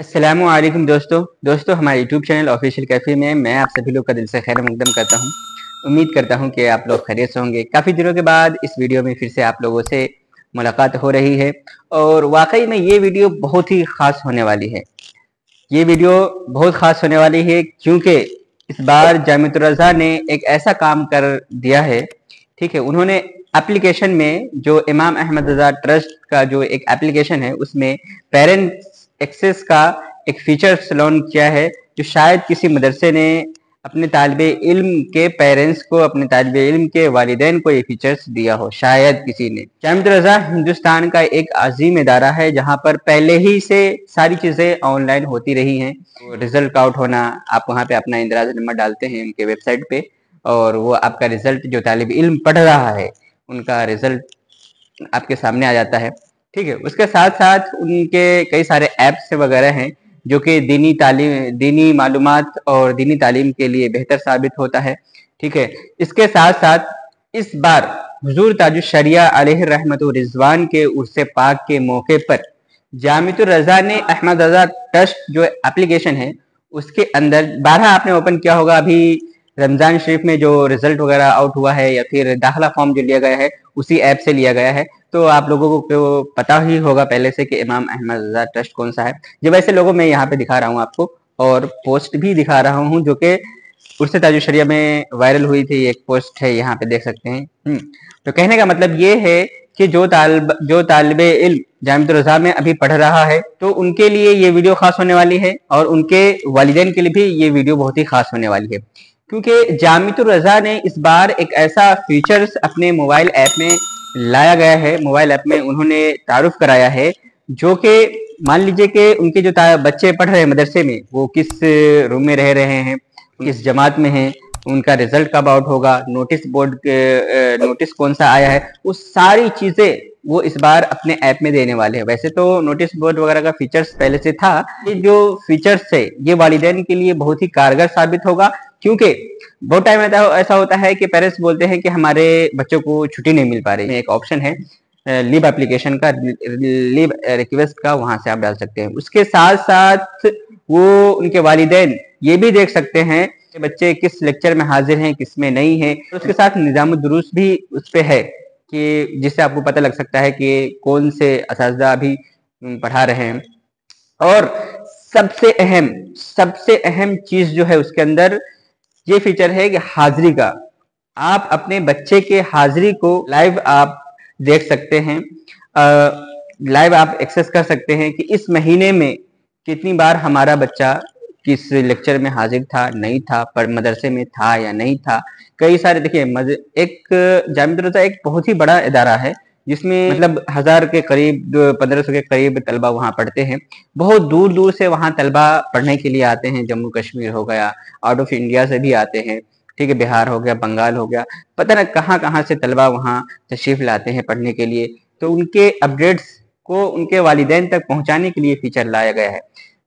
अस्सलामुअलैकुम दोस्तों हमारे यूट्यूब चैनल ऑफिशियल कैफ़े में मैं आप सभी लोग का दिल से खैर मकदम करता हूं। उम्मीद करता हूं कि आप लोग खैरियत से होंगे। काफ़ी दिनों के बाद इस वीडियो में फिर से आप लोगों से मुलाकात हो रही है और वाकई में ये वीडियो बहुत ही ख़ास होने वाली है। ये वीडियो बहुत ख़ास होने वाली है क्योंकि इस बार जामिअतुर रज़ा ने एक ऐसा काम कर दिया है। ठीक है, उन्होंने एप्लीकेशन में जो इमाम अहमद रज़ा ट्रस्ट का जो एक एप्लीकेशन है उसमें पेरेंट्स एक्सेस का एक फीचर्स लॉन्च किया है, जो शायद किसी मदरसे ने अपने तालिबे इल्म के पेरेंट्स को, अपने तालिबे इल्म के वालिदैन को ये फीचर्स दिया हो, शायद किसी ने। जामिअतुर रज़ा हिंदुस्तान का एक अजीम इदारा है जहाँ पर पहले ही से सारी चीज़ें ऑनलाइन होती रही हैं। रिजल्ट आउट होना, आप वहाँ पे अपना इंदराज नंबर डालते हैं उनके वेबसाइट पे और वो आपका रिजल्ट, जो तालिब इल्म पढ़ रहा है उनका रिजल्ट आपके सामने आ जाता है। ठीक है, उसके साथ साथ उनके कई सारे ऐप्स वगैरह हैं जो कि दीनी मालूमात और दीनी तालीम के लिए बेहतर साबित होता है। ठीक है, इसके साथ साथ इस बार हुजूर ताजुल शरिया अलैहि रहमत व रिजवान के उर्स पाक के मौके पर जामिअतुर रज़ा ने अहमद रज़ा ट्रस्ट जो एप्लीकेशन है उसके अंदर 12 आपने ओपन किया होगा। अभी रमजान शरीफ में जो रिजल्ट वगैरह आउट हुआ है या फिर दाखिला फॉर्म जो लिया गया है उसी ऐप से लिया गया है, तो आप लोगों को पता ही होगा पहले से कि इमाम अहमद रज़ा ट्रस्ट कौन सा है। जब ऐसे लोगों मैं यहाँ पे दिखा रहा हूँ आपको और पोस्ट भी दिखा रहा हूँ जो कि उर्स ताजुल शरिया में वायरल हुई थी। एक पोस्ट है, यहाँ पे देख सकते हैं। तो कहने का मतलब ये है कि जो तालिबे इल्म जामिअतुर रज़ा में अभी पढ़ रहा है तो उनके लिए ये वीडियो खास होने वाली है और उनके वालिदैन के लिए भी ये वीडियो बहुत ही खास होने वाली है, क्योंकि जामिअतुर रज़ा ने इस बार एक ऐसा फीचर्स अपने मोबाइल ऐप में लाया गया है, मोबाइल ऐप में उन्होंने तारुफ कराया है, जो कि मान लीजिए कि उनके जो बच्चे पढ़ रहे हैं मदरसे में, वो किस रूम में रह रहे हैं, किस जमात में हैं, उनका रिजल्ट कब आउट होगा, नोटिस बोर्ड नोटिस कौन सा आया है, वो सारी चीजें वो इस बार अपने ऐप में देने वाले हैं। वैसे तो नोटिस बोर्ड वगैरह का फीचर्स पहले से था, ये जो फीचर्स है ये वालिदैन के लिए बहुत ही कारगर साबित होगा, क्योंकि बहुत टाइम ऐसा होता है कि पेरेंट्स बोलते हैं कि हमारे बच्चों को छुट्टी नहीं मिल पा रही। एक ऑप्शन है लीव एप्लीकेशन का, लीव रिक्वेस्ट का, वहां से आप डाल सकते हैं। उसके साथ साथ वो उनके वालिदैन ये भी देख सकते हैं कि बच्चे किस लेक्चर में हाजिर हैं, किस में नहीं है। उसके साथ निज़ाम दुरूस भी उस पे है कि जिससे आपको पता लग सकता है कि कौन से असातिज़ा अभी पढ़ा रहे हैं। और सबसे अहम चीज जो है उसके अंदर ये फीचर है कि हाजिरी का, आप अपने बच्चे के हाजिरी को लाइव आप देख सकते हैं, लाइव आप एक्सेस कर सकते हैं कि इस महीने में कितनी बार हमारा बच्चा किस लेक्चर में हाजिर था, नहीं था, पर मदरसे में था या नहीं था। कई सारे देखिए, एक जामिअतुर रज़ा एक बहुत ही बड़ा इदारा है जिसमें मतलब 1000 के करीब, 1500 के करीब तलबा वहाँ पढ़ते हैं। बहुत दूर दूर से वहाँ तलबा पढ़ने के लिए आते हैं, जम्मू कश्मीर हो गया, आउट ऑफ इंडिया से भी आते हैं। ठीक है, बिहार हो गया, बंगाल हो गया, पता ना कहाँ कहाँ से तलबा वहाँ तशरीफ लाते हैं पढ़ने के लिए। तो उनके अपडेट्स को उनके वालिदैन तक पहुँचाने के लिए फीचर लाया गया है।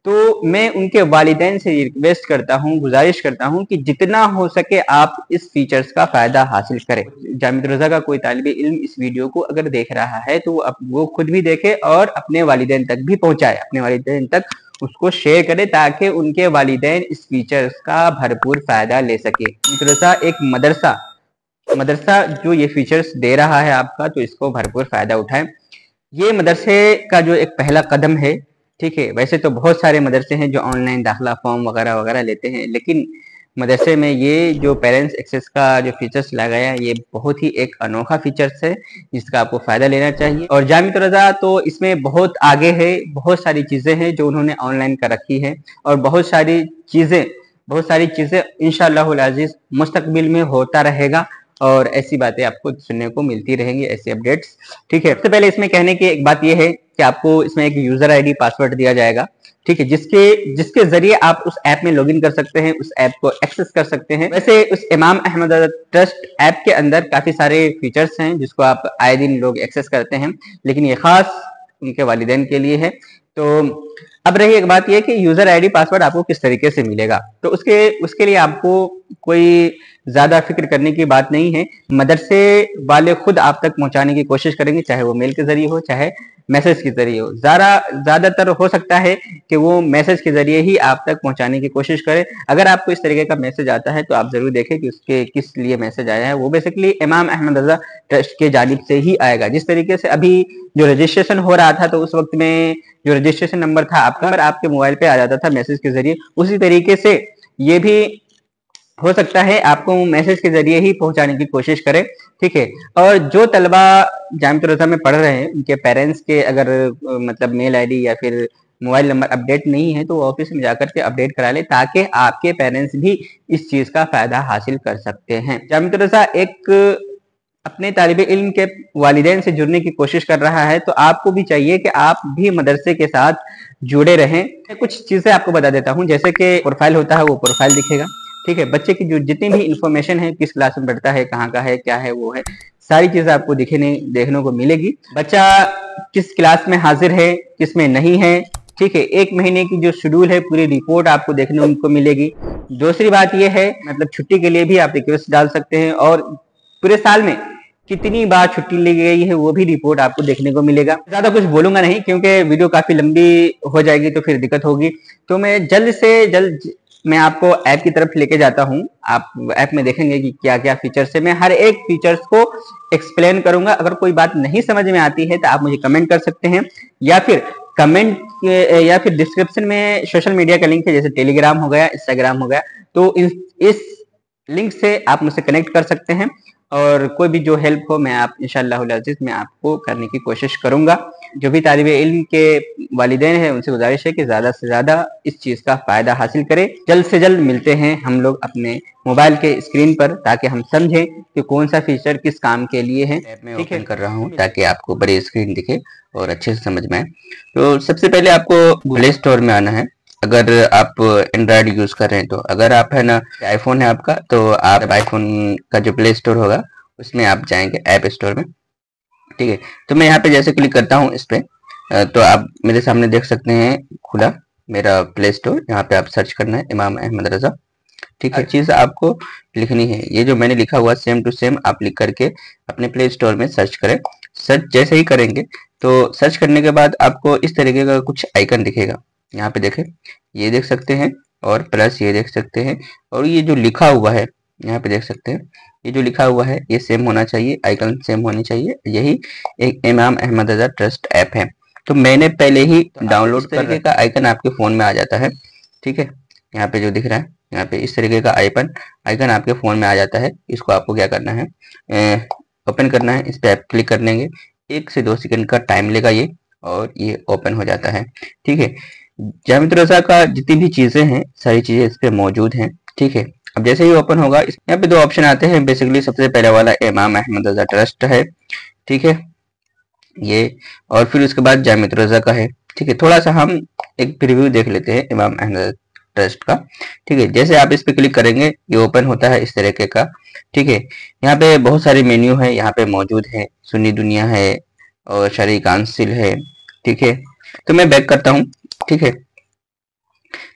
तो मैं उनके वालिदैन से रिक्वेस्ट करता हूँ, गुजारिश करता हूँ कि जितना हो सके आप इस फीचर्स का फायदा हासिल करें। जामिअतुर रज़ा का कोई तालिबे इल्म इस वीडियो को अगर देख रहा है तो वो खुद भी देखे और अपने वालिदैन तक भी पहुंचाए, अपने वालिदैन तक उसको शेयर करे, ताकि उनके वालिदैन इस फीचर्स का भरपूर फायदा ले सके। जामिअतुर रज़ा एक मदरसा जो ये फीचर्स दे रहा है आपका, तो इसको भरपूर फायदा उठाएं। ये मदरसे का जो एक पहला कदम है। ठीक है, वैसे तो बहुत सारे मदरसे हैं जो ऑनलाइन दाखिला फॉर्म वगैरह वगैरह लेते हैं, लेकिन मदरसे में ये जो पेरेंट्स एक्सेस का जो फीचर्स लगाया है ये बहुत ही एक अनोखा फीचर्स है जिसका आपको फ़ायदा लेना चाहिए। और जामिअतुर रज़ा तो इसमें बहुत आगे है, बहुत सारी चीज़ें हैं जो उन्होंने ऑनलाइन कर रखी है और बहुत सारी चीज़ें इंशाअल्लाहुल अज़ीज़ मुस्तकबिल में होता रहेगा और ऐसी बातें आपको सुनने को मिलती रहेंगी, ऐसे अपडेट्स। ठीक है, सबसे पहले इसमें कहने की एक बात यह है कि आपको इसमें एक यूजर आईडी पासवर्ड दिया जाएगा। ठीक है, जिसके जरिए आप उस ऐप में लॉगिन कर सकते हैं, उस ऐप को एक्सेस कर सकते हैं। वैसे उस इमाम अहमद रज़ा ट्रस्ट ऐप के अंदर काफी सारे फीचर्स हैं जिसको आप आए दिन लोग एक्सेस करते हैं, लेकिन ये खास उनके वालिदैन के लिए है। तो अब रही एक बात यह कि यूजर आईडी पासवर्ड आपको किस तरीके से मिलेगा। तो उसके लिए आपको कोई ज्यादा फिक्र करने की बात नहीं है। मदरसे वाले खुद आप तक पहुंचाने की कोशिश करेंगे, चाहे वो मेल के जरिए हो चाहे मैसेज के जरिए हो। ज्यादातर हो सकता है कि वो मैसेज के जरिए ही आप तक पहुंचाने की कोशिश करें। अगर आपको इस तरीके का मैसेज आता है तो आप जरूर देखें कि उसके किस लिए मैसेज आया है। वो बेसिकली इमाम अहमद रजा ट्रस्ट के जानिब से ही आएगा। जिस तरीके से अभी जो रजिस्ट्रेशन हो रहा था तो उस वक्त में जो रजिस्ट्रेशन नंबर था आपका आपके मोबाइल पे आ जाता था मैसेज के जरिए, उसी तरीके से ये भी हो सकता है आपको मैसेज के जरिए ही पहुंचाने की कोशिश करें। ठीक है। और जो तलबा जामिअतुल रज़ा में पढ़ रहे हैं उनके पेरेंट्स के अगर मतलब मेल आईडी या फिर मोबाइल नंबर अपडेट नहीं है तो वो ऑफिस में जाकर के अपडेट करा ले, ताकि आपके पेरेंट्स भी इस चीज का फायदा हासिल कर सकते हैं। जामिअतुल रज़ा एक अपने तालिबे इल्म के वालिदैन से जुड़ने की कोशिश कर रहा है, तो आपको भी चाहिए कि आप भी मदरसे के साथ जुड़े रहें। कुछ चीजें आपको बता देता हूँ, जैसे कि प्रोफाइल होता है वो प्रोफाइल दिखेगा। ठीक है। बच्चे की जो जितनी भी इंफॉर्मेशन है, किस क्लास में पढ़ता है, कहाँ का है, क्या है, वो है, सारी चीजें आपको देखने को मिलेगी। बच्चा किस क्लास में हाजिर है, किस में नहीं है। ठीक है। 1 महीने की जो शेड्यूल है पूरी रिपोर्ट आपको देखने को मिलेगी। दूसरी बात यह है मतलब छुट्टी के लिए भी आप रिक्वेस्ट डाल सकते हैं, और पूरे साल में कितनी बार छुट्टी ली गई है वो भी रिपोर्ट आपको देखने को मिलेगा। ज्यादा कुछ बोलूंगा नहीं क्योंकि वीडियो काफी लंबी हो जाएगी तो फिर दिक्कत होगी। तो मैं जल्द से जल्द मैं आपको ऐप की तरफ लेके जाता हूं। आप ऐप में देखेंगे कि क्या क्या फीचर्स है। मैं हर एक फीचर्स को एक्सप्लेन करूंगा। अगर कोई बात नहीं समझ में आती है तो आप मुझे कमेंट कर सकते हैं, या फिर डिस्क्रिप्शन में सोशल मीडिया का लिंक है, जैसे टेलीग्राम हो गया, इंस्टाग्राम हो गया, तो इस लिंक से आप मुझसे कनेक्ट कर सकते हैं। और कोई भी जो हेल्प हो मैं इंशाअल्लाह अज़ीज़ मैं आपको करने की कोशिश करूंगा। जो भी तालिबे इल्म के वालिदैन हैं उनसे गुजारिश है कि ज़्यादा से ज़्यादा इस चीज़ का फ़ायदा हासिल करें। जल्द से जल्द मिलते हैं हम लोग अपने मोबाइल के स्क्रीन पर, ताकि हम समझें कि कौन सा फीचर किस काम के लिए है। मैं ओपन कर रहा हूँ ताकि आपको बड़ी स्क्रीन दिखे और अच्छे से समझ में आए। तो सबसे पहले आपको प्ले स्टोर में आना है। अगर आप एंड्रॉयड यूज कर रहे हैं तो, अगर आप है ना आईफोन है आपका तो आप आईफोन का जो प्ले स्टोर होगा उसमें आप जाएंगे ऐप स्टोर में। ठीक है। तो मैं यहाँ पे जैसे क्लिक करता हूँ इस पे, तो आप मेरे सामने देख सकते हैं खुला मेरा प्ले स्टोर। यहाँ पे आप सर्च करना है इमाम अहमद रजा। ठीक है। चीज आपको लिखनी है, ये जो मैंने लिखा हुआ सेम टू सेम आप लिख करके अपने प्ले स्टोर में सर्च करें। सर्च जैसे ही करेंगे तो सर्च करने के बाद आपको इस तरीके का कुछ आइकन दिखेगा। यहाँ पे देखें, ये देख सकते हैं, और प्लस ये देख सकते हैं, और ये जो लिखा हुआ है यहाँ पे देख सकते हैं, ये जो लिखा हुआ है ये सेम होना चाहिए, आइकन सेम होनी चाहिए। यही एक इमाम अहमद रजा ट्रस्ट ऐप है। तो मैंने पहले ही डाउनलोड करके का आइकन आपके फोन में आ जाता है। ठीक है। यहाँ पे जो दिख रहा है, यहाँ पे इस तरीके का आइकन आपके फोन में आ जाता है। इसको आपको क्या करना है, ओपन करना है। इस पे आप क्लिक कर लेंगे, 1 से 2 सेकंड का टाइम लेगा ये, और ये ओपन हो जाता है। ठीक है। जामिअतुल रज़ा का जितनी भी चीजें हैं सारी चीजें इस पे मौजूद हैं। ठीक है। अब जैसे ही ओपन होगा यहाँ पे 2 ऑप्शन आते हैं। बेसिकली सबसे पहले वाला इमाम अहमद रजा ट्रस्ट है। ठीक है, ये, और फिर उसके बाद जामिअतुल रज़ा का है। ठीक है। थोड़ा सा हम एक प्रीव्यू देख लेते हैं इमाम अहमद ट्रस्ट का। ठीक है। जैसे आप इस पे क्लिक करेंगे ये ओपन होता है इस तरीके का। ठीक है। यहाँ पे बहुत सारे मेन्यू है यहाँ पे मौजूद है, सुन्नी दुनिया है और शरई काउंसिल है। ठीक है। तो मैं बैक करता हूँ। ठीक है।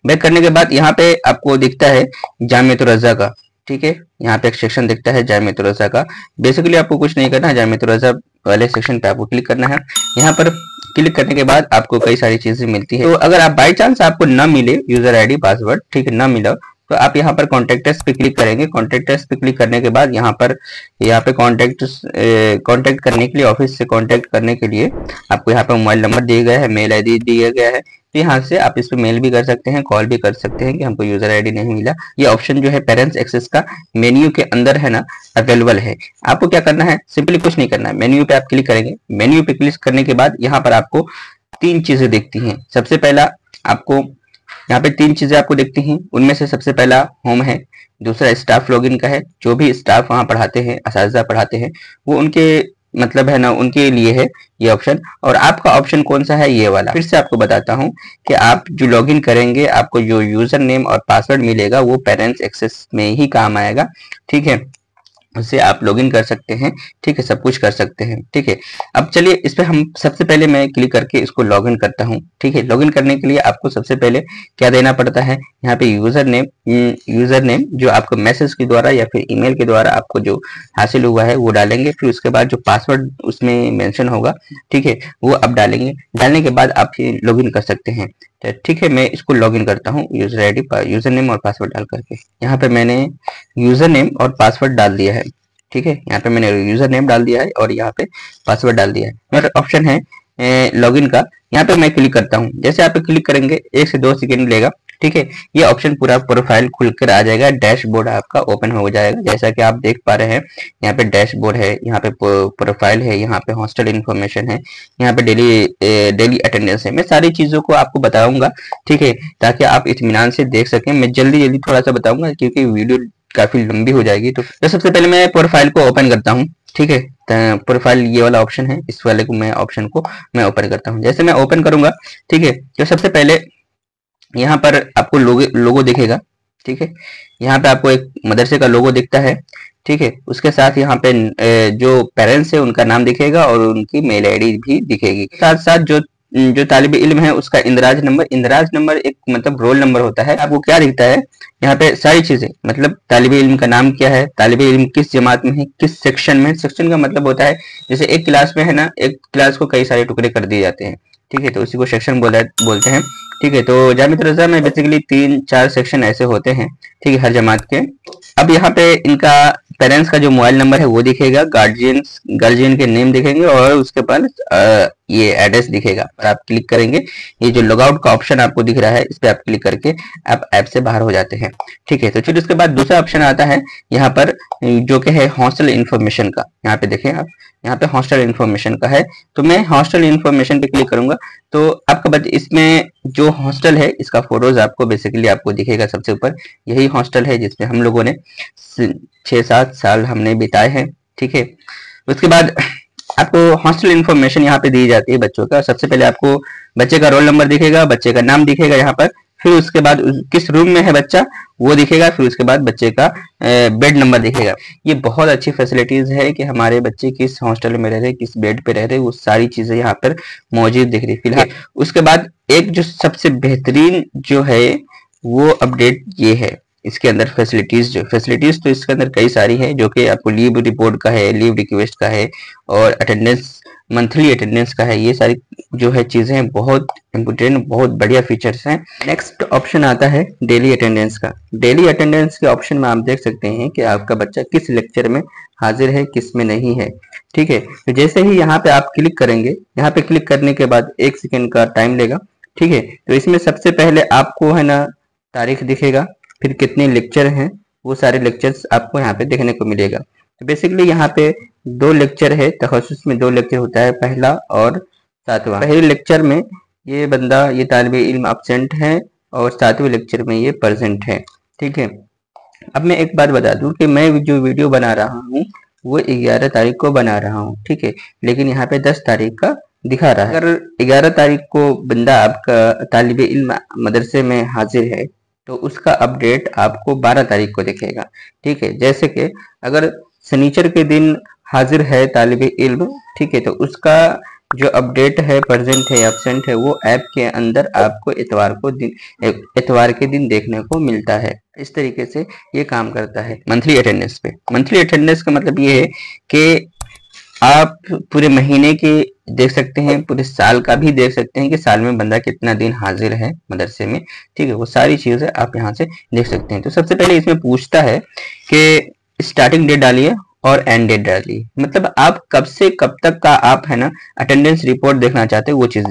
बैक करने के बाद यहाँ पे आपको दिखता है जामिअतुल रज़ा का। ठीक है। यहाँ पे एक सेक्शन दिखता है जामिअतुल रज़ा का। बेसिकली आपको कुछ नहीं करना है, जामिअतुल रज़ा वाले सेक्शन पे आपको क्लिक करना है। यहाँ पर क्लिक करने के बाद आपको कई सारी चीजें मिलती है। तो अगर आप बाई चांस आपको ना मिले यूजर आईडी पासवर्ड, ठीक है, ना मिला, तो आप यहाँ पर कॉन्टेक्ट्स पे क्लिक करेंगे। कॉन्टेक्ट्स पे क्लिक करने के बाद यहाँ पे कॉन्टेक्ट करने के लिए, ऑफिस से कॉन्टेक्ट करने के लिए आपको यहाँ पे मोबाइल नंबर दिया गया है, मेल आईडी दिया गया है। तो यहाँ से आप इस पे मेल भी कर सकते हैं, कॉल भी कर सकते हैं कि हमको यूजर आईडी नहीं मिला। ये ऑप्शन जो है पेरेंट्स एक्सेस का मेन्यू के अंदर है ना अवेलेबल है। आपको क्या करना है, सिंपली कुछ नहीं करना है, मेन्यू पे आप क्लिक करेंगे। मेन्यू पे क्लिक करने के बाद यहाँ पर आपको 3 चीजें दिखती हैं। सबसे पहला आपको यहाँ पे 3 चीजें आपको दिखती हैं। उनमें से सबसे पहला होम है, दूसरा स्टाफ लॉगिन का है, जो भी स्टाफ वहां पढ़ाते हैं, असातिज़ा पढ़ाते हैं, वो उनके मतलब है ना उनके लिए है ये ऑप्शन। और आपका ऑप्शन कौन सा है, ये वाला। फिर से आपको बताता हूँ कि आप जो लॉगिन करेंगे आपको जो यूजर नेम और पासवर्ड मिलेगा वो पेरेंट्स एक्सेस में ही काम आएगा। ठीक है। उससे आप लॉगिन कर सकते हैं। ठीक है, सब कुछ कर सकते हैं। ठीक है, अब चलिए इस पे हम सबसे पहले मैं क्लिक करके इसको लॉगिन करता हूं। ठीक है, लॉगिन करने के लिए आपको सबसे पहले क्या देना पड़ता है, यहाँ पे यूजर नेम जो आपको मैसेज के द्वारा या फिर ईमेल के द्वारा आपको जो हासिल हुआ है वो डालेंगे। फिर उसके बाद जो पासवर्ड उसमें मेंशन होगा, ठीक है, वो आप डालेंगे। डालने के बाद आप लॉगिन कर सकते हैं। तो ठीक है, मैं इसको लॉगिन करता हूँ यूजर आईडी यूजर नेम और पासवर्ड डाल करके। यहाँ पे मैंने यूजर नेम और पासवर्ड डाल दिया है। ठीक है, यहाँ पे मैंने यूजर नेम डाल दिया है और यहाँ पे पासवर्ड डाल दिया है। मेरा ऑप्शन है लॉगिन का, यहाँ पे मैं क्लिक करता हूँ। जैसे आप क्लिक करेंगे 1 से 2 सेकंड लेगा। ठीक है, ये ऑप्शन पूरा प्रोफाइल खुलकर आ जाएगा, डैशबोर्ड आपका ओपन हो जाएगा। जैसा कि आप देख पा रहे हैं, यहाँ पे डैशबोर्ड है, यहाँ पे प्रोफाइल है, यहाँ पे हॉस्टल इन्फॉर्मेशन है, यहाँ पे डेली अटेंडेंस है। मैं सारी चीजों को आपको बताऊंगा, ठीक है, ताकि आप इत्मीनान से देख सकें। मैं जल्दी जल्दी थोड़ा सा बताऊंगा क्योंकि वीडियो काफी लंबी हो जाएगी। तो सबसे पहले मैं प्रोफाइल को ओपन करता हूँ। ठीक है, प्रोफाइल ये वाला ऑप्शन है, इस वाले को मैं ऑप्शन को मैं ओपन करता हूँ। जैसे मैं ओपन करूंगा, ठीक है, तो सबसे पहले यहाँ पर आपको लोगो दिखेगा। ठीक है, यहाँ पे आपको एक मदरसे का लोगो दिखता है। ठीक है, उसके साथ यहाँ पे जो पेरेंट्स है उनका नाम दिखेगा और उनकी मेल आईडी भी दिखेगी। साथ साथ जो तालिब इल्म है उसका इंदराज नंबर एक मतलब रोल नंबर होता है। आपको क्या दिखता है यहाँ पे सारी चीजें, मतलब तालिब इल्म का नाम क्या है, तालिब इल्म किस जमात में है, किस सेक्शन में। सेक्शन का मतलब होता है जैसे एक क्लास में है ना, एक क्लास को कई सारे टुकड़े कर दिए जाते हैं। ठीक है, तो उसी को सेक्शन बोलते हैं। ठीक है, तो जामित रजा में बेसिकली 3-4 सेक्शन ऐसे होते हैं, ठीक है, हर जमात के। अब यहाँ पे इनका पेरेंट्स का जो मोबाइल नंबर है वो दिखेगा, गार्जियन के नेम दिखेंगे और उसके बाद ये एड्रेस दिखेगा। और आप क्लिक करेंगे, ये जो लॉगआउट का ऑप्शन आपको दिख रहा है, इस पे आप क्लिक करके आप ऐप से बाहर हो जाते हैं। ठीक है, तो फिर उसके बाद दूसरा ऑप्शन आता है यहाँ पर जो कि है हॉस्टल इन्फॉर्मेशन का। यहाँ पे देखें आप, यहाँ पे हॉस्टल इन्फॉर्मेशन का है, तो मैं हॉस्टल इन्फॉर्मेशन पे क्लिक करूंगा। तो आपका बच्चा इसमें जो हॉस्टल है इसका फोटोज आपको बेसिकली आपको दिखेगा सबसे ऊपर। यही हॉस्टल है जिसमें हम लोगों ने 6-7 साल हमने बिताए हैं। ठीक है, उसके बाद आपको हॉस्टल इन्फॉर्मेशन यहाँ पे दी जाती है बच्चों का। सबसे पहले आपको बच्चे का रोल नंबर दिखेगा, बच्चे का नाम दिखेगा यहाँ पर, फिर उसके बाद किस रूम में है बच्चा वो दिखेगा, फिर उसके बाद बच्चे का बेड नंबर दिखेगा। ये बहुत अच्छी फैसिलिटीज है कि हमारे बच्चे किस हॉस्टल में रह रहे, किस बेड पे रह रहे, वो सारी चीजें यहाँ पर मौजूद दिख रही फिलहाल। उसके बाद एक जो सबसे बेहतरीन जो है वो अपडेट ये है, इसके अंदर फैसिलिटीज तो इसके अंदर कई सारी है, जो कि आपको लीव रिपोर्ट का है, लीव रिक्वेस्ट का है और अटेंडेंस, मंथली अटेंडेंस का है। ये सारी जो है चीजें बहुत इंपोर्टेंट, बहुत बढ़िया फीचर्स हैं। नेक्स्ट ऑप्शन आता है डेली अटेंडेंस का। डेली अटेंडेंस के ऑप्शन में आप देख सकते हैं कि आपका बच्चा किस लेक्चर में हाजिर है, किस में नहीं है। ठीक है, तो जैसे ही यहाँ पे आप क्लिक करेंगे, यहाँ पे क्लिक करने के बाद 1 सेकेंड का टाइम लेगा। ठीक है, तो इसमें सबसे पहले आपको है ना तारीख दिखेगा, फिर कितने लेक्चर हैं वो सारे लेक्चर्स आपको यहाँ पे देखने को मिलेगा। तो बेसिकली यहाँ पे 2 लेक्चर है, तखस्सुस में 2 लेक्चर होता है, पहला और 7वां। पहले लेक्चर में ये बंदा, ये तालिब इल्म एब्सेंट है और 7वें लेक्चर में ये प्रेजेंट है। ठीक है, अब मैं एक बात बता दूं कि मैं जो वीडियो बना रहा हूँ वो 11 तारीख को बना रहा हूँ। ठीक है, लेकिन यहाँ पे 10 तारीख का दिखा रहा है। अगर 11 तारीख को बंदा आपका तालिब इल्म मदरसे में हाजिर है तो उसका अपडेट आपको 12 तारीख को दिखेगा। ठीक है, जैसे कि अगर शनिचर के दिन हाजिर है तालिब इल्म, ठीक है, तो उसका जो अपडेट है, प्रेजेंट है, एब्सेंट है, वो ऐप के अंदर आपको इतवार के दिन देखने को मिलता है। इस तरीके से ये काम करता है मंथली अटेंडेंस पे। मंथली अटेंडेंस का मतलब ये है कि आप पूरे महीने के देख सकते हैं, पूरे साल का भी देख सकते हैं कि साल में बंदा कितना दिन हाजिर है मदरसे में। ठीक है, वो सारी चीजें आप यहाँ से देख सकते हैं। तो सबसे पहले इसमें पूछता है कि स्टार्टिंग डेट डालिए और एंड डेट डालिए, मतलब आप कब से कब तक का आप है ना अटेंडेंस रिपोर्ट देखना चाहते हैं वो चीज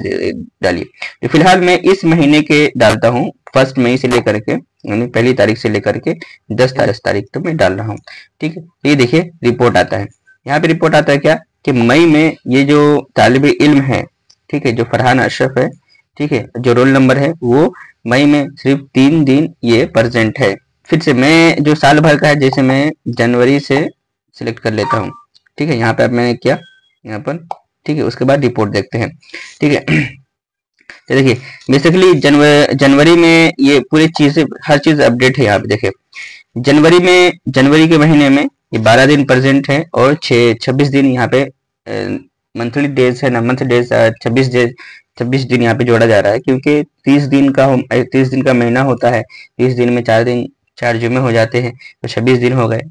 डालिए। तो फिलहाल मैं इस महीने के डालता हूँ, 1 मई से लेकर के, यानी 1 तारीख से लेकर के 10 तारीख तक मैं डाल रहा हूँ। ठीक है, ये देखिए रिपोर्ट आता है। यहाँ पे रिपोर्ट आता है क्या कि मई में ये जो तालिब इल्म है, ठीक है, जो फरहान अशरफ है, ठीक है, जो रोल नंबर है वो मई में सिर्फ 3 दिन ये प्रेजेंट है। फिर से मैं जो साल भर का है, जैसे मैं जनवरी से सिलेक्ट कर लेता हूँ। ठीक है, यहाँ पे अब मैंने किया यहाँ पर। ठीक है, उसके बाद रिपोर्ट देखते हैं। ठीक है, तो देखिए बेसिकली जनवरी में ये पूरी चीजें, हर चीज अपडेट है। यहाँ पे देखिए जनवरी के महीने में ये 12 दिन प्रेजेंट है और 26 दिन यहाँ पे मंथली डेज है ना, मंथ डेज 26 दिन यहाँ पे जोड़ा जा रहा है, क्योंकि 30 दिन का महीना होता है। 30 दिन में 4 जुमे हो जाते हैं, तो 26 दिन हो गए।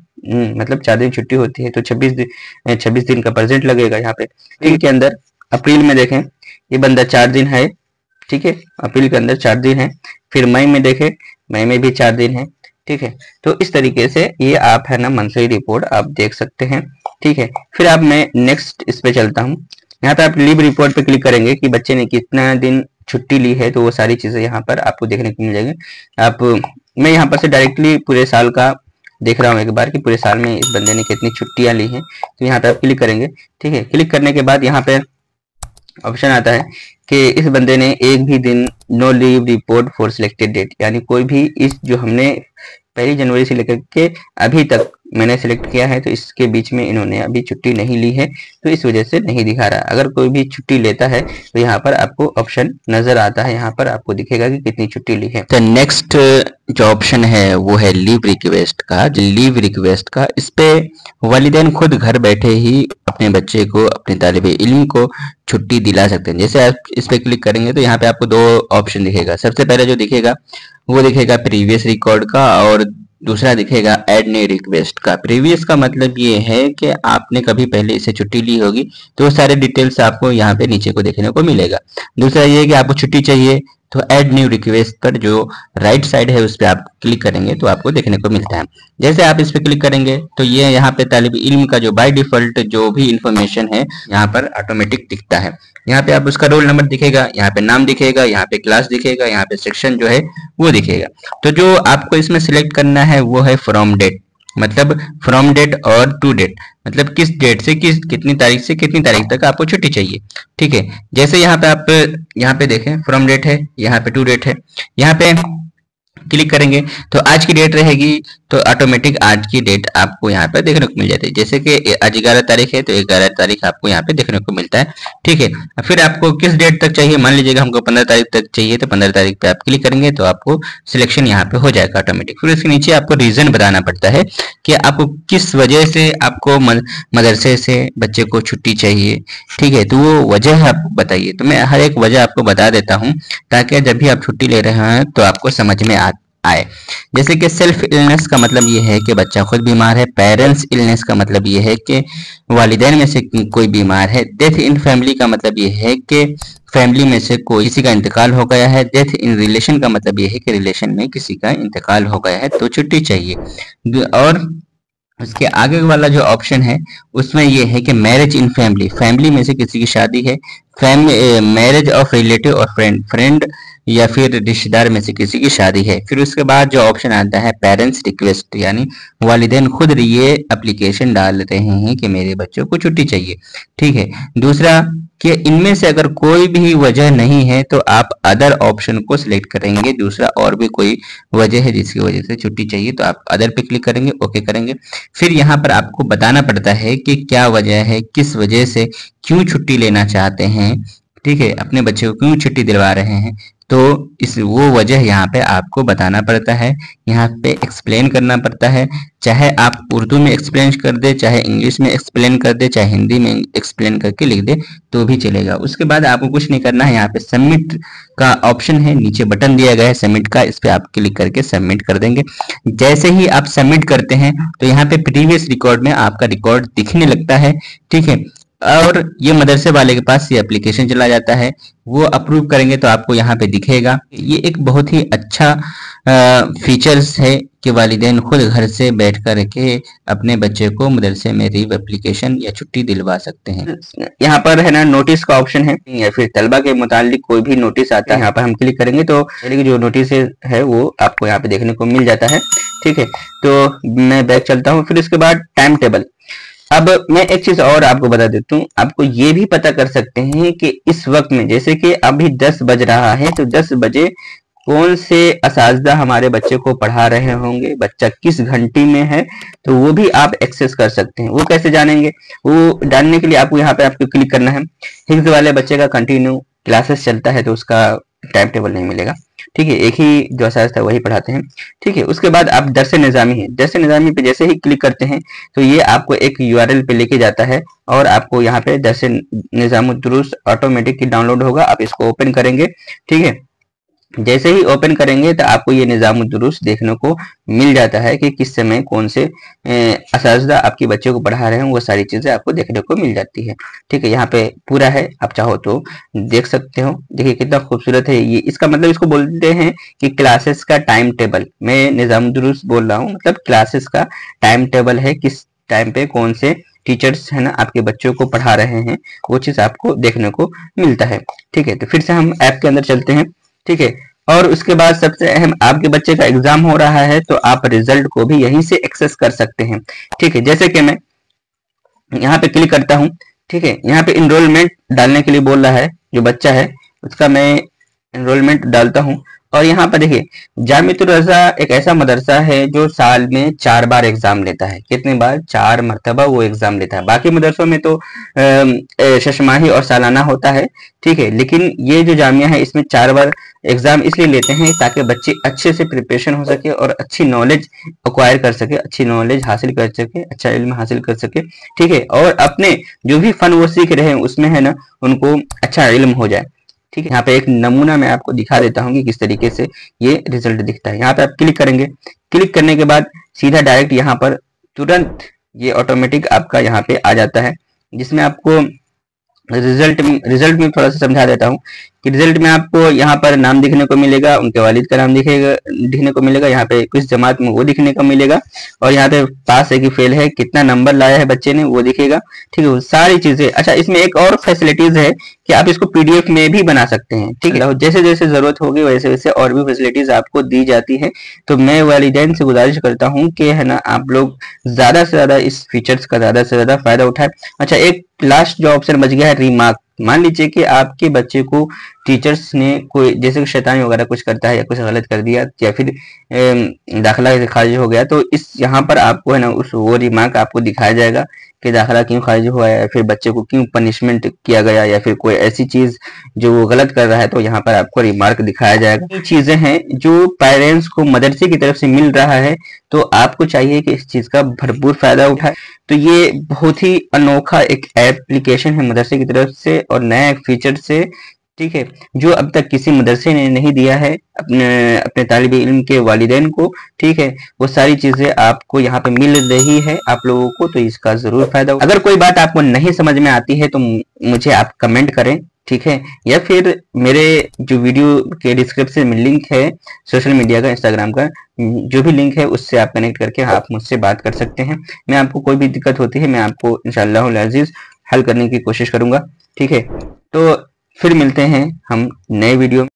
मतलब 4 दिन छुट्टी होती है, तो 26 दिन का प्रेजेंट लगेगा यहाँ पे। अप्रैल के अंदर, अप्रैल में देखें ये बंदा 4 दिन है, ठीक है, अप्रैल के अंदर 4 दिन है। फिर मई में देखें, मई में भी 4 दिन है, ठीक है। तो इस तरीके से ये आप है ना मंथली रिपोर्ट आप देख सकते हैं, ठीक है। फिर आप मैं नेक्स्ट इस पे चलता हूँ। यहाँ पे आप लीव रिपोर्ट पे क्लिक करेंगे कि बच्चे ने कितना दिन छुट्टी ली है, तो वो सारी चीजें यहाँ पर आपको देखने को मिल जाएगी। मैं यहाँ पर से डायरेक्टली पूरे साल का देख रहा हूँ एक बार कि पूरे साल में इस बंदे ने कितनी छुट्टियां ली हैं। तो यहाँ पे आप क्लिक करेंगे, ठीक है। क्लिक करने के बाद यहाँ पे ऑप्शन आता है कि इस बंदे ने एक भी दिन no leave report for selected date, यानी कोई भी इस जो हमने 1 जनवरी से लेकर के अभी तक मैंने सिलेक्ट किया है, तो इसके बीच में इन्होंने अभी छुट्टी नहीं ली है, तो इस वजह से नहीं दिखा रहा। अगर कोई भी छुट्टी लेता है तो यहाँ पर आपको ऑप्शन नजर आता है, यहाँ पर आपको दिखेगा कि कितनी छुट्टी ली है। तो नेक्स्ट जो ऑप्शन है वो है लीव रिक्वेस्ट का। जो लीव रिक्वेस्ट का, इस पे वालिदैन खुद घर बैठे ही अपने बच्चे को, अपने तालिबे इल्म को छुट्टी दिला सकते हैं। जैसे आप इस पे क्लिक करेंगे तो यहाँ पे आपको 2 ऑप्शन दिखेगा। सबसे पहले जो दिखेगा वो दिखेगा प्रीवियस रिकॉर्ड का, और दूसरा दिखेगा ऐड न्यू रिक्वेस्ट का। प्रीवियस का मतलब ये है कि आपने कभी पहले इसे छुट्टी ली होगी, तो वो सारे डिटेल्स आपको यहाँ पे नीचे को देखने को मिलेगा। दूसरा ये है कि आपको छुट्टी चाहिए, तो ऐड न्यू रिक्वेस्ट पर जो राइट साइड है उस पर आप क्लिक करेंगे तो आपको देखने को मिलता है। जैसे आप इस पे क्लिक करेंगे तो ये यहाँ पे तालिब इल्म का जो बाय डिफॉल्ट जो भी इंफॉर्मेशन है यहाँ पर ऑटोमेटिक दिखता है। यहाँ पे आप उसका रोल नंबर दिखेगा, यहाँ पे नाम दिखेगा, यहाँ पे क्लास दिखेगा, यहाँ पे सेक्शन जो है वो दिखेगा। तो जो आपको इसमें सिलेक्ट करना है वो है फ्रॉम डेट, मतलब फ्रॉम डेट और टू डेट, मतलब किस डेट से कितनी तारीख से कितनी तारीख तक आपको छुट्टी चाहिए, ठीक है। जैसे यहाँ पे आप यहाँ पे देखें फ्रॉम डेट है, यहाँ पे टू डेट है। यहाँ पे क्लिक करेंगे तो आज की डेट रहेगी, तो ऑटोमेटिक आज की डेट आपको यहाँ पे देखने को मिल जाती है। जैसे कि आज 11 तारीख है तो 11 तारीख आपको यहाँ पे देखने को मिलता है, ठीक है। फिर आपको किस डेट तक चाहिए, मान लीजिएगा हमको 15 तारीख तक चाहिए, तो 15 तारीख पे आप क्लिक करेंगे तो आपको सिलेक्शन यहाँ पे हो जाएगा ऑटोमेटिक। फिर इसके नीचे आपको रीजन बताना पड़ता है कि आपको किस वजह से आपको मदरसे से बच्चे को छुट्टी चाहिए, ठीक है। तो वो वजह आप बताइए। तो मैं हर एक वजह आपको बता देता हूँ ताकि जब भी आप छुट्टी ले रहे हैं तो आपको समझ में आए। जैसे कि सेल्फ इलनेस का मतलब ये है कि बच्चा खुद बीमार है। पेरेंट्स इलनेस का मतलब ये है कि वालिदैन में से कोई बीमार है। डेथ इन फैमिली का मतलब ये है कि फैमिली में से कोई किसी का इंतकाल हो गया है। डेथ इन रिलेशन का मतलब ये है कि रिलेशन में किसी का इंतकाल हो गया है तो छुट्टी चाहिए। और उसके आगे वाला जो ऑप्शन है उसमें ये है कि मैरिज इन फैमिली, फैमिली में से किसी की शादी है। मैरिज ऑफ रिलेटिव और फ्रेंड या फिर रिश्तेदार में से किसी की शादी है। फिर उसके बाद जो ऑप्शन आता है पेरेंट्स रिक्वेस्ट, यानी वालिदैन खुद ये एप्लीकेशन डाल रहे हैं कि मेरे बच्चों को छुट्टी चाहिए, ठीक है। दूसरा कि इनमें से अगर कोई भी वजह नहीं है तो आप अदर ऑप्शन को सिलेक्ट करेंगे। दूसरा और भी कोई वजह है जिसकी वजह से छुट्टी चाहिए तो आप अदर पे क्लिक करेंगे, ओके करेंगे। फिर यहाँ पर आपको बताना पड़ता है कि क्या वजह है, किस वजह से क्यों छुट्टी लेना चाहते हैं, ठीक है, अपने बच्चे को क्यों छुट्टी दिलवा रहे हैं। तो इस वो वजह यहाँ पे आपको बताना पड़ता है, यहाँ पे एक्सप्लेन करना पड़ता है। चाहे आप उर्दू में एक्सप्लेन कर दे, चाहे इंग्लिश में एक्सप्लेन कर दे, चाहे हिंदी में एक्सप्लेन करके लिख दे तो भी चलेगा। उसके बाद आपको कुछ नहीं करना है, यहाँ पे सबमिट का ऑप्शन है, नीचे बटन दिया गया है सबमिट का, इस पे आप क्लिक करके सबमिट कर देंगे। जैसे ही आप सबमिट करते हैं तो यहाँ पे प्रीवियस रिकॉर्ड में आपका रिकॉर्ड दिखने लगता है, ठीक है। और ये मदरसे वाले के पास ये एप्लीकेशन चला जाता है, वो अप्रूव करेंगे तो आपको यहाँ पे दिखेगा। ये एक बहुत ही अच्छा फीचर्स है कि वालिदैन खुद घर से बैठ कर के अपने बच्चे को मदरसे में रीव एप्लीकेशन या छुट्टी दिलवा सकते हैं। यहाँ पर है ना नोटिस का ऑप्शन है, या फिर तलबा के मुतालिक कोई भी नोटिस आता है, यहाँ पर हम क्लिक करेंगे तो जो नोटिस है वो आपको यहाँ पे देखने को मिल जाता है, ठीक है। तो मैं बैक चलता हूँ। फिर इसके बाद टाइम टेबल। अब मैं एक चीज और आपको बता देता हूँ, आपको ये भी पता कर सकते हैं कि इस वक्त में जैसे कि अभी 10 बज रहा है तो 10 बजे कौन से असातिज़ा हमारे बच्चे को पढ़ा रहे होंगे, बच्चा किस घंटी में है, तो वो भी आप एक्सेस कर सकते हैं। वो कैसे जानेंगे, वो जानने के लिए आपको यहाँ पे आपको क्लिक करना है। हिफ्ज़ वाले बच्चे का कंटिन्यू क्लासेस चलता है तो उसका टाइम टेबल नहीं मिलेगा। ठीक है, एक ही जो असाइज था वही पढ़ाते हैं। ठीक है, उसके बाद आप दर्स निज़ामी है, दर्स निज़ामी पे जैसे ही क्लिक करते हैं तो ये आपको एक यूआरएल पे लेके जाता है और आपको यहाँ पे दर्स निज़ामुद्दुरूस ऑटोमेटिकली डाउनलोड होगा। आप इसको ओपन करेंगे। ठीक है, जैसे ही ओपन करेंगे तो आपको ये निज़ामुद्दुरूस देखने को मिल जाता है कि किस समय कौन से असातिज़ा आपके बच्चे को पढ़ा रहे हैं, वो सारी चीज़ें आपको देखने को मिल जाती है। ठीक है, यहाँ पे पूरा है, आप चाहो तो देख सकते हो। देखिए कितना खूबसूरत है ये। इसका मतलब इसको बोलते हैं कि क्लासेस का टाइम टेबल। मैं निज़ामुद्दुरूस बोल रहा हूँ, मतलब क्लासेस का टाइम टेबल है, किस टाइम पे कौन से टीचर्स है ना आपके बच्चों को पढ़ा रहे हैं, वो चीज़ आपको देखने को मिलता है। ठीक है, तो फिर से हम ऐप के अंदर चलते हैं। ठीक है, और उसके बाद सबसे अहम, आपके बच्चे का एग्जाम हो रहा है तो आप रिजल्ट को भी यहीं से एक्सेस कर सकते हैं। ठीक है, जैसे कि मैं यहाँ पे क्लिक करता हूँ। ठीक है, यहाँ पे इनरोलमेंट डालने के लिए बोल रहा है, जो बच्चा है उसका मैं इनरोलमेंट डालता हूँ। और यहाँ पर देखिए, जामिअतुर रज़ा एक ऐसा मदरसा है जो साल में 4 बार एग्जाम लेता है। कितने बार? 4 मरतबा वो एग्जाम लेता है। बाकी मदरसों में तो शशमाही और सालाना होता है। ठीक है, लेकिन ये जो जामिया है इसमें 4 बार एग्जाम इसलिए लेते हैं ताकि बच्चे अच्छे से प्रिपरेशन हो सके और अच्छी नॉलेज एक्वायर कर सके, अच्छी नॉलेज हासिल कर सके, अच्छा इल्म हासिल कर सके। ठीक है, और अपने जो भी फन वो सीख रहे हैं उसमें है ना उनको अच्छा इल्म हो जाए। ठीक है, यहाँ पे एक नमूना मैं आपको दिखा देता हूँ कि किस तरीके से ये रिजल्ट दिखता है। यहाँ पे आप क्लिक करेंगे। क्लिक करने के बाद सीधा डायरेक्ट यहाँ पर तुरंत ये ऑटोमेटिक आपका यहाँ पे आ जाता है, जिसमें आपको रिजल्ट में थोड़ा सा समझा देता हूँ कि रिजल्ट में आपको यहाँ पर नाम दिखने को मिलेगा, उनके वालिद का नाम दिखने को मिलेगा, यहाँ पे किस जमात में वो दिखने को मिलेगा, और यहाँ पे पास है कि फेल है, कितना नंबर लाया है बच्चे ने वो दिखेगा। ठीक है, वो सारी चीजें। अच्छा, इसमें एक और फैसिलिटीज है कि आप इसको पीडीएफ में भी बना सकते हैं। ठीक है, जैसे जैसे जरूरत होगी वैसे वैसे और भी फैसिलिटीज आपको दी जाती है। तो मैं वालिदैन से गुजारिश करता हूँ कि है ना आप लोग ज्यादा से ज्यादा इस फीचर्स का ज्यादा से ज्यादा फायदा उठाएं। अच्छा, एक लास्ट जो ऑप्शन बच गया है रिमार्क। मान लीजिए कि आपके बच्चे को टीचर्स ने कोई जैसे शैतानी वगैरह कुछ करता है या कुछ गलत कर दिया या फिर दाखिला खारिज हो गया, तो इस यहाँ पर आपको है ना उस वो रिमार्क आपको दिखाया जाएगा कि दाखिला क्यों खारिज हुआ है, या फिर बच्चे को क्यों पनिशमेंट किया गया, या फिर कोई ऐसी चीज जो वो गलत कर रहा है, तो यहाँ पर आपको रिमार्क दिखाया जाएगा। ये चीजें हैं जो पेरेंट्स को मदरसे की तरफ से मिल रहा है, तो आपको चाहिए कि इस चीज का भरपूर फायदा उठाए। तो ये बहुत ही अनोखा एक एप्लीकेशन है मदरसे की तरफ से और नया एक फीचर से। ठीक है, जो अब तक किसी मदरसे ने नहीं दिया है अपने तालिब इल्म के वालिदैन को। ठीक है, वो सारी चीजें आपको यहाँ पे मिल रही है आप लोगों को, तो इसका जरूर फायदा। अगर कोई बात आपको नहीं समझ में आती है तो मुझे आप कमेंट करें। ठीक है, या फिर मेरे जो वीडियो के डिस्क्रिप्शन में लिंक है सोशल मीडिया का, इंस्टाग्राम का जो भी लिंक है उससे आप कनेक्ट करके आप मुझसे बात कर सकते हैं। मैं आपको कोई भी दिक्कत होती है मैं आपको इंशाअल्लाह अज़ीज़ हल करने की कोशिश करूंगा। ठीक है, तो फिर मिलते हैं हम नए वीडियो में।